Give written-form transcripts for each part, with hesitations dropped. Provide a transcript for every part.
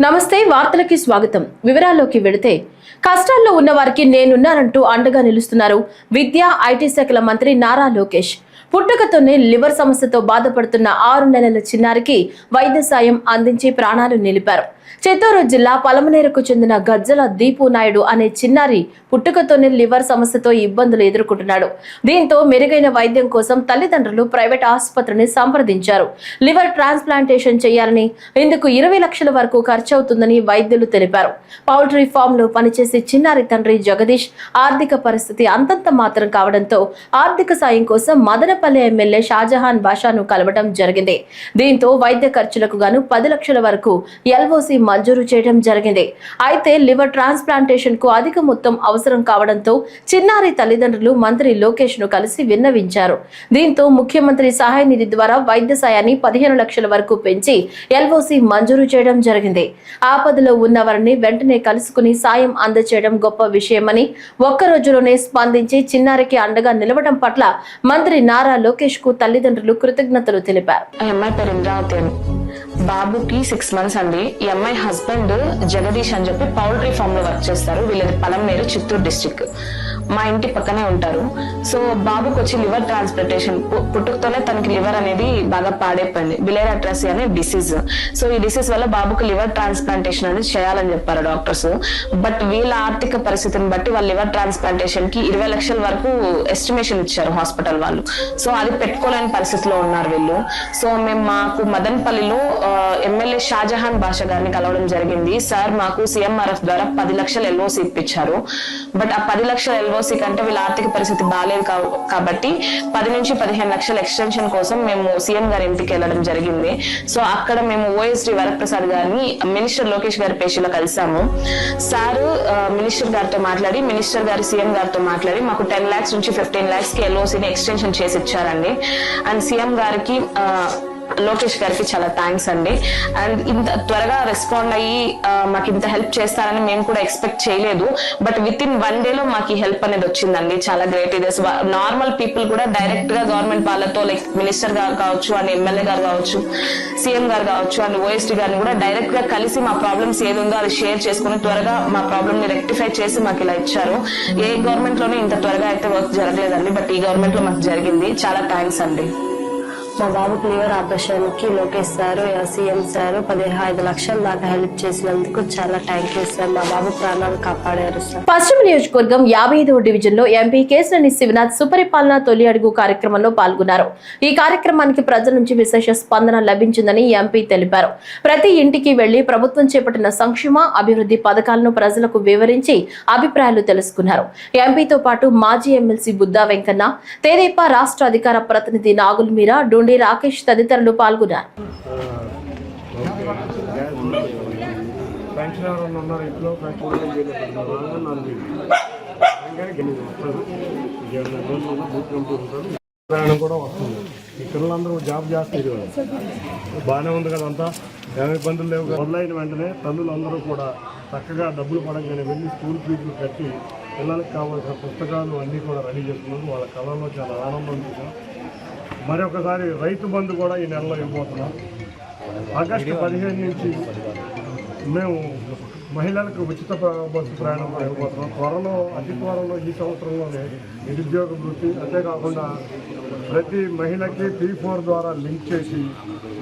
నమస్తే వార్తలకి స్వాగతం. వివరాల్లోకి వెళితే కష్టాల్లో ఉన్న వారికి నేనున్నానంటూ అండగా నిలుస్తున్నారు విద్యా ఐటీ శాఖల మంత్రి నారా లోకేష్. పుట్టుకతోనే లివర్ సమస్యతో బాధపడుతున్న 6 నెలల చిన్నారికి వైద్య సాయం అందించి ప్రాణాలు నిలిపారు. చిత్తూరు జిల్లా పలమనేరుకు చెందిన గజ్జల దీపు నాయుడు అనే చిన్నారి పుట్టుకతోనే లివర్ సమస్యతో ఇబ్బందులు ఎదుర్కొంటున్నాడు. దీంతో మెరుగైన వైద్యం కోసం తల్లిదండ్రులు ప్రైవేట్ ఆసుపత్రిని సంప్రదించారు. లివర్ ట్రాన్స్ప్లాంటేషన్ చేయాలని, ఇందుకు 20 లక్షల వరకు ఖర్చవుతుందని వైద్యులు తెలిపారు. పౌల్ట్రీ ఫామ్ లో పనిచేసే చిన్నారి తండ్రి జగదీష్ ఆర్థిక పరిస్థితి అంతంత మాత్రం కావడంతో ఆర్థిక సాయం కోసం మదనపల్లి ఎమ్మెల్యే షాజహాన్ బాషాను కలవడం జరిగింది. దీంతో వైద్య ఖర్చులకు గాను 10 లక్షల వరకు ఎల్ఓసి మంజూరు చేయడం జరిగింది. అయితే లివర్ ట్రాన్స్ప్లాంటేషన్ కు అధిక మొత్తం అవసరం కావడంతో చిన్నారి తల్లిదండ్రులు మంత్రి లోకేష్ ను కలిసి విన్నవించారు. దీంతో ముఖ్యమంత్రి సహాయ నిధి ద్వారా వైద్య సాయాన్ని 15 లక్షల వరకు పెంచి ఎల్ఓసి మంజూరు చేయడం జరిగింది. ఆపదలో ఉన్నవారిని వెంటనే కలుసుకుని సాయం అందజేయడం గొప్ప విషయమని, ఒక్క రోజులోనే స్పందించి చిన్నారికి అండగా నిలవడం పట్ల మంత్రి నారా లోకేష్ కు తల్లిదండ్రులు కృతజ్ఞతలు తెలిపారు. బాబుకి 6 మంత్స్ అండి. ఈ అమ్మాయి హస్బెండ్ జగదీష్ అని చెప్పి పౌల్ట్రీ ఫామ్ లో వర్క్ చేస్తారు. వీళ్ళది పలమనేరు, చిత్తూరు డిస్ట్రిక్ట్. మా ఇంటి పక్కనే ఉంటారు. సో బాబుకి వచ్చి లివర్ ట్రాన్స్ప్లాంటేషన్, పుట్టుకతోనే తనకి లివర్ అనేది బాగా పాడైపోయింది. బిలేర్ అట్రసీ అనే డిసీజ్. సో ఈ డిసీజ్ వల్ల బాబుకి లివర్ ట్రాన్స్ప్లాంటేషన్ అనేది చేయాలని చెప్పారు డాక్టర్స్. బట్ వీళ్ళ ఆర్థిక పరిస్థితిని బట్టి వాళ్ళ లివర్ ట్రాన్స్ప్లాంటేషన్ కి 20 లక్షల వరకు ఎస్టిమేషన్ ఇచ్చారు హాస్పిటల్ వాళ్ళు. సో అది పెట్టుకోలేని పరిస్థితిలో ఉన్నారు వీళ్ళు. సో మేము మాకు మదనపల్లిలో ఎమ్మెల్యే షాజహాన్ బాషా గారిని కలవడం జరిగింది. సార్ మాకు సీఎంఆర్ఎఫ్ ద్వారా 10 లక్షల ఎల్ఓసి ఇప్పించారు. బట్ ఆ 10 లక్షల ఎల్ఓసి కంటే వీళ్ళ ఆర్థిక పరిస్థితి బాగాలేదు కాబట్టి 10 నుంచి 15 లక్షల ఎక్స్టెన్షన్ కోసం మేము సీఎం గారి ఇంటికి వెళ్ళడం జరిగింది. సో అక్కడ మేము ఓఎస్డి వరప్రసాద్ గారిని మినిస్టర్ లోకేష్ గారి పేషీలో కలిసాము. సార్ మినిస్టర్ గారితో మాట్లాడి, మినిస్టర్ గారి సీఎం గారితో మాట్లాడి మాకు 10 lakhs నుంచి 15 lakhs కి ఎల్ఓసిని ఎక్స్టెన్షన్ చేసి ఇచ్చారండి. అండ్ సీఎం గారికి, లోకేష్ గారికి చాలా థ్యాంక్స్ అండి. అండ్ ఇంత త్వరగా రెస్పాండ్ అయ్యి మాకు ఇంత హెల్ప్ చేస్తారని మేము కూడా ఎక్స్పెక్ట్ చేయలేదు. బట్ విత్ ఇన్ 1 day లో మాకు ఈ హెల్ప్ అనేది వచ్చిందండి. చాలా గ్రేట్. ఇది నార్మల్ పీపుల్ కూడా డైరెక్ట్ గా గవర్నమెంట్ వాళ్ళతో, లైక్ మినిస్టర్ గారు కావచ్చు, అండ్ ఎమ్మెల్యే గారు కావచ్చు, సీఎం గారు కావచ్చు, అండ్ ఓఎస్టీ గారిని కూడా డైరెక్ట్ గా కలిసి మా ప్రాబ్లమ్స్ ఏది ఉందో అది షేర్ చేసుకుని త్వరగా మా ప్రాబ్లమ్ ని రెక్టిఫై చేసి మాకు ఇలా ఇచ్చారు. ఏ గవర్నమెంట్ లోనే ఇంత త్వరగా అయితే వర్క్ జరగలేదండి. బట్ ఈ గవర్నమెంట్ లో మాకు జరిగింది. చాలా థ్యాంక్స్ అండి. మా బాబుకి లివర్ ఆపరేషన్ కి లోకేష్ సార్, సీఎం సార్ 15 లక్షల దాకా హెల్ప్ చేసినందుకు చాలా థ్యాంక్ యూ సార్. మా బాబు ప్రాణాలు కాపాడారు సార్. పశ్చిమ నియోజకవర్గం 55వ డివిజన్ లో ఎంపీ కేశినేని శివనాథ్ సుపరిపాలన తొలి అడుగు కార్యక్రమంలో పాల్గొన్నారు. ఈ కార్యక్రమానికి ప్రజల నుంచి విశేష స్పందన లభించిందని ఎంపీ తెలిపారు. ప్రతి ఇంటికి వెళ్లి ప్రభుత్వం చేపట్టిన సంక్షేమ అభివృద్ధి పథకాలను ప్రజలకు వివరించి అభిప్రాయాలు తెలుసుకున్నారు. ఎంపీతో పాటు మాజీ ఎమ్మెల్సీ బుద్దా వెంకన్న, తెదేపా రాష్ట్ర అధికార ప్రతినిధి నాగుల్ మీరా, రాకేష్ తదితరులు పాల్గొన్నారు. కూడా వస్తుంది. ఈ పిల్లలందరూ జాబ్ చేస్తారు. బాగానే ఉంది కదా, అంతా ఏమి ఇబ్బందులు లేవు. మొదలైన వెంటనే తల్లులందరూ కూడా చక్కగా డబ్బులు పడంగానే వెళ్ళి స్కూల్ ఫీజులు కట్టి పిల్లలకు కావాల్సిన పుస్తకాలు అన్నీ కూడా రెడీ చేసుకున్నారు. వాళ్ళ కళల్లో చాలా ఆనందం చూసాం. మరొకసారి రైతు బంధు కూడా ఈ నెలలో ఇవ్వబోతున్నాం. ఆగస్టు 15 నుంచి మేము మహిళలకు ఉచిత బస్సు ప్రయాణం ఇవ్వబోతున్నాం. అతి త్వరలో ఈ సంవత్సరంలోనే నిరుద్యోగ వృత్తి, అంతేకాకుండా ప్రతి మహిళకి P4 ద్వారా లింక్ చేసి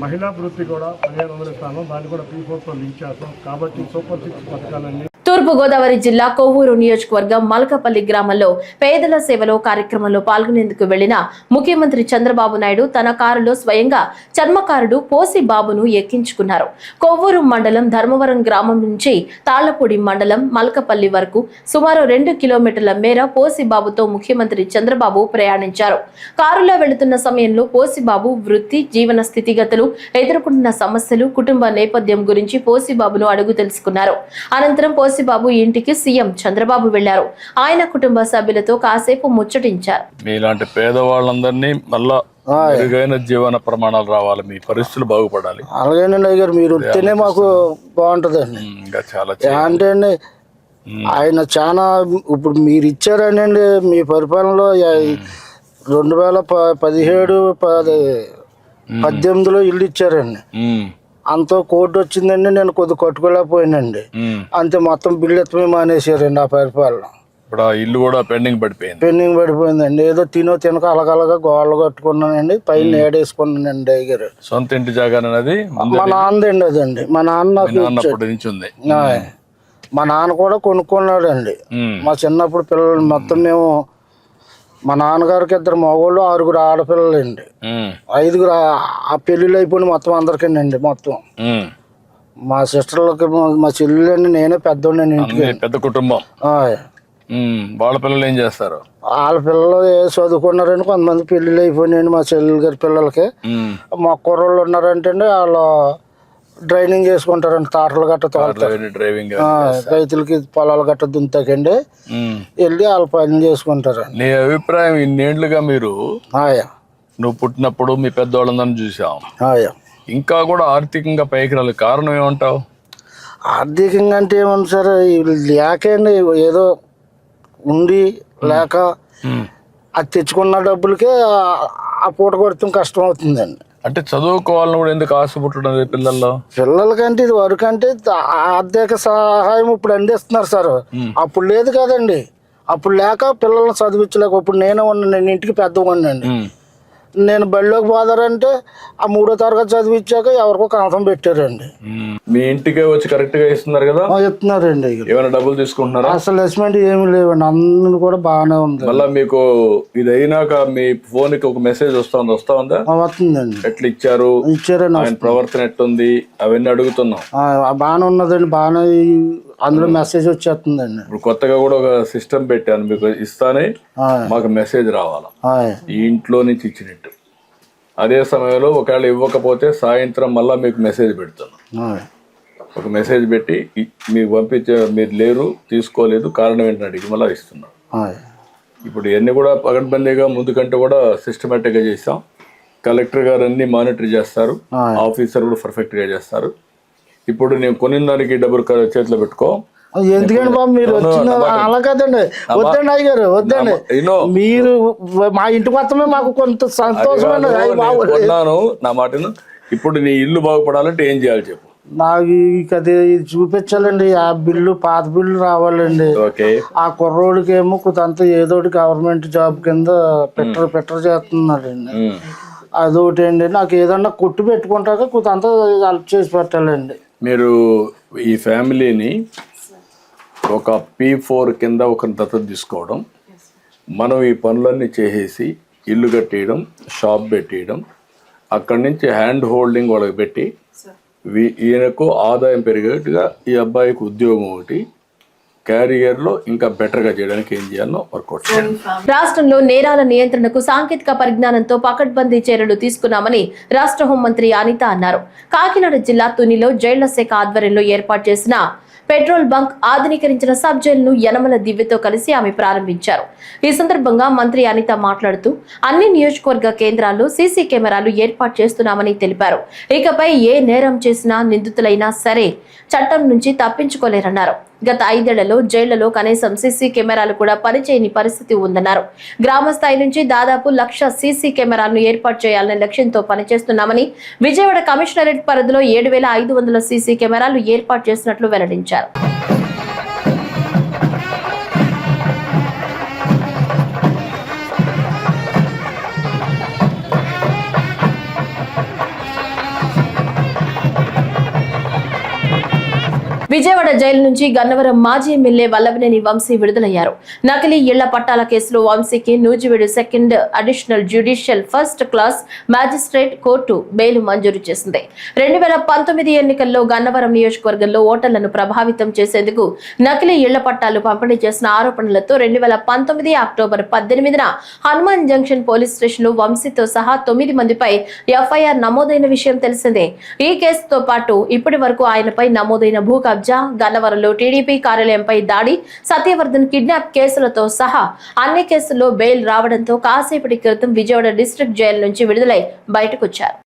మహిళా వృత్తి కూడా 1500 ఇస్తాను. దాన్ని కూడా P4తో లింక్ చేస్తాం. కాబట్టి సూపర్ 6 పథకాలన్నీ. తూర్పుగోదావరి జిల్లా కొవ్వూరు నియోజకవర్గం మల్కపల్లి గ్రామంలో పేదల సేవలో కార్యక్రమంలో పాల్గొనేందుకు వెళ్లిన ముఖ్యమంత్రి చంద్రబాబు నాయుడు తన కారులో స్వయంగా చర్మకారుడు పోసి బాబును ఎక్కించుకున్నారు. కొవ్వూరు మండలం ధర్మవరం గ్రామం నుంచి తాళ్లపూడి మండలం మల్కపల్లి వరకు సుమారు 2 కిలోమీటర్ల మేర పోసి బాబుతో ముఖ్యమంత్రి చంద్రబాబు ప్రయాణించారు. కారులో వెళుతున్న సమయంలో పోసి బాబు వృత్తి, జీవన స్థితిగతులు, ఎదుర్కొంటున్న సమస్యలు, కుటుంబ నేపథ్యం గురించి పోసి బాబును అడుగు తెలుసుకున్నారు. అనంతరం పోసిబాబు ఇంటికి సీఎం చంద్రబాబు వెళ్లారు. ఆయన కుటుంబ సభ్యులతో కాసేపు ముచ్చటించారు. మీలాంటి పేదవాళ్ళందరినీ మళ్ళా మెరుగైన జీవన ప్రమాణాలు రావాలి, మీ పరిస్థితులు బాగుపడాలి. అలాగేనండి అయ్యారు, మీరు వస్తేనే మాకు బాగుంటదండి. ఇంకా చాలా అంటే అండి ఆయన చాలా ఇప్పుడు మీరు ఇచ్చారనండి మీ పరిపాలనలో 2017, 18లో ఇల్లు ఇచ్చారండి. అంత కోర్టు వచ్చిందండి, నేను కొద్ది కట్టుకోలేకపోయానండి. అంతే మొత్తం బిల్లు ఎత్తమే మానేసారండి ఆ పరిపాలన. ఇప్పుడు ఆ ఇల్లు కూడా పెండింగ్ పడిపోయిందండి. ఏదో తినక అలగలగా గోడలు కట్టుకున్నానండి, పైన ఏడేసుకున్నానండి దగ్గర. సొంత ఇంటి జాగానది మా నాన్నదండి అదండి. మా నాన్న నాకు నుంచి ఉంది. మా నాన్న కూడా కొనుక్కున్నాడండి. మా చిన్నప్పుడు పిల్లలు మొత్తం మేము, మా నాన్నగారికి 2 మగవాళ్ళు 6 ఆడపిల్లలండి. 5 ఆ పెళ్ళిళ్ళు అయిపోయి మొత్తం అందరికండి మొత్తం. మా సిస్టర్లకి మా చెల్లెలండి, నేనే పెద్దోండి ఇంటికి. పెద్ద కుటుంబం. వాళ్ళ పిల్లలు ఏం చేస్తారు? వాళ్ళ పిల్లలు చదువుకున్నారండి, కొంతమంది పెళ్ళిళ్ళు అయిపోయినాయండి. మా చెల్లెలు గారి పిల్లలకి. మా కుర్రోళ్ళు ఉన్నారంటే వాళ్ళు డ్రైవింగ్ చేసుకుంటారండి, తాటలు గట్ట డ్రైవింగ్, రైతులకి పొలాలు గట్ట దుంతాకండి వెళ్ళి వాళ్ళ పని చేసుకుంటారండి. నీ అభిప్రాయం, ఇన్నేళ్లుగా మీరు నువ్వు పుట్టినప్పుడు మీ పెద్దవాళ్ళందరినీ చూసాం, ఇంకా కూడా ఆర్థికంగా పైకి రాలేదు, కారణం ఏమంటావు? ఆర్థికంగా అంటే ఏమన్నా సార్, లేకండి ఏదో ఉండి లేక అది తెచ్చుకున్న డబ్బులకే ఆ పూట కొడతాం కష్టం అవుతుందండి. అంటే చదువుకోవాలని కూడా ఎందుకు ఆశ పుట్టడం పిల్లలకంటే ఇది వరకు అంటే ఆర్థిక సహాయం ఇప్పుడు అందిస్తున్నారు సార్. అప్పుడు లేదు కదండి, అప్పుడు లేక పిల్లల్ని చదివించలేక. ఇప్పుడు నేనే ఉన్నాను, ఇంటికి పెద్దవాడినండి. నేను బడిలోకి పోదారంటే ఆ 3వ తరగతి చదివించాక ఎవరికో కనసం పెట్టారండి. మీ ఇంటికే వచ్చి కరెక్ట్ గా ఇస్తున్నారు కదా? ఇస్తున్నారండి. ఏమైనా డబ్బులు తీసుకుంటున్నారా? అసలు అసెస్మెంట్ ఏమి లేవండి, అందరూ కూడా బాగానే ఉంది. మళ్ళీ మీకు ఇది అయినాక మీ ఫోన్ కి ఒక మెసేజ్ వస్తా ఉందా? వస్తుందండి. ఎట్లా ఇచ్చారండి, ఆయన ప్రవర్తన ఎట్టుంది అవన్నీ అడుగుతున్నాం. బాగానే ఉన్నదండి, బాగానే అందులో మెసేజ్ వచ్చేస్తుందండి. ఇప్పుడు కొత్తగా కూడా ఒక సిస్టమ్ పెట్టాను, మీకు ఇస్తానే మాకు మెసేజ్ రావాలా ఈ ఇంట్లో నుంచి ఇచ్చినట్టు. అదే సమయంలో ఒకవేళ ఇవ్వకపోతే సాయంత్రం మళ్ళా మీకు మెసేజ్ పెడుతున్నాం. ఒక మెసేజ్ పెట్టి మీకు పంపించే, మీరు లేరు, తీసుకోలేదు, కారణం ఏంటని అడిగి మళ్ళీ ఇస్తున్నాం. ఇప్పుడు ఇవన్నీ కూడా పగడ్బందీగా ముందు కంటే కూడా సిస్టమేటిక్ గా చేస్తాం. కలెక్టర్ గారు అన్ని మానిటర్ చేస్తారు, ఆఫీసర్ కూడా పర్ఫెక్ట్ గా చేస్తారు. ఇప్పుడు నేను కొనిన దానికి డబ్బులు చేతిలో పెట్టుకో. ఎందుకండి బాబు మీరు వచ్చిన అలా కదండి, వద్దండి అయ్యారు, వద్దండి. మీరు మా ఇంటి మొత్తమే మాకు కొంత సంతోషం కొన్నాను నా మాటను. ఇప్పుడు నీ ఇల్లు బాగుపడాలంటే ఏం చేయాలి చెప్పు? నాకు అది చూపించాలండి, ఆ బిల్లు పాత బిల్లు రావాలండి. ఆ కుర్రోడికి ఏమో కొంత ఏదో గవర్నమెంట్ జాబ్ కింద పెట్టర్ చేస్తున్నాడండి. అదొకటి అండి. నాకు ఏదన్నా కొట్టు పెట్టుకుంటాక కొంత హెల్ప్ చేసి పెట్టాలండి. మీరు ఈ ఫ్యామిలీని ఒక P4 కింద ఒక దత్తత తీసుకోవడం, మనం ఈ పనులన్నీ చేసేసి ఇల్లు కట్టేయడం, షాప్ పెట్టేయడం, అక్కడి నుంచి హ్యాండ్ హోల్డింగ్ వాళ్ళకి పెట్టి ఈయనకు ఆదాయం పెరిగేట్టుగా ఈ అబ్బాయికి ఉద్యోగం ఒకటి, క్యారియర్లో ఇంకా బెటర్గా చేయడానికి ఏం చేయాలో వర్కౌట్ చేయాలి. రాష్ట్రంలో నేరాల నియంత్రణకు సాంకేతిక పరిజ్ఞానంతో పకడ్బందీ చర్యలు తీసుకున్నామని రాష్ట్ర హోంమంత్రి అనిత అన్నారు. కాకినాడ జిల్లా తునిలో జైళ్ల శాఖ ఆధ్వర్యంలో ఏర్పాటు చేసిన పెట్రోల్ బంక్ ఆధునీకరించిన సబ్ జైలును యనమల దివ్యతో కలిసి ఆమె ప్రారంభించారు. ఈ సందర్భంగా మంత్రి అనిత మాట్లాడుతూ అన్ని నియోజకవర్గ కేంద్రాల్లో సీసీ కెమెరాలు ఏర్పాటు చేస్తున్నామని తెలిపారు. ఇకపై ఏ నేరం చేసినా నిందితులైనా సరే చట్టం నుంచి తప్పించుకోలేరన్నారు. గత 5 ఏళ్లలో జైళ్లలో కనీసం సీసీ కెమెరాలు కూడా పనిచేయని పరిస్థితి ఉందన్నారు. గ్రామ స్థాయి నుంచి దాదాపు 1,00,000 సీసీ కెమెరాలను ఏర్పాటు చేయాలనే లక్ష్యంతో పనిచేస్తున్నామని, విజయవాడ కమిషనరేట్ పరిధిలో 7,500 సీసీ కెమెరాలు ఏర్పాటు చేసినట్లు వెల్లడించారు. విజయవాడ జైలు నుంచి గన్నవరం మాజీ ఎమ్మెల్యే వల్లభనేని వంశీ విడుదలయ్యారు. నకిలీ ఇళ్ల పట్టాల కేసులో వంశీకి Nuzvid 2nd additional judicial first class magistrate court bail మంజూరు చేసింది. 2019 ఎన్నికల్లో గన్నవరం నియోజకవర్గంలో ఓటర్లను ప్రభావితం చేసేందుకు నకిలీ ఇళ్ల పట్టాలు పంపిణీ చేసిన ఆరోపణలతో 2019 అక్టోబర్ 18న హనుమాన్ జంక్షన్ పోలీస్ స్టేషన్ లో వంశీతో సహా 9 మందిపై ఎఫ్ఐఆర్ నమోదైన విషయం తెలిసిందే. ఈ కేసుతో పాటు ఇప్పటి వరకు ఆయనపై నమోదైన భూ కబ్జా, గన్నవరంలో టీడీపీ కార్యాలయంపై దాడి, సత్యవర్ధన్ కిడ్నాప్ కేసులతో సహా అన్ని కేసుల్లో బెయిల్ రావడంతో కాసేపటి క్రితం విజయవాడ డిస్ట్రిక్ట్ జైలు నుంచి విడుదలై బయటకొచ్చారు.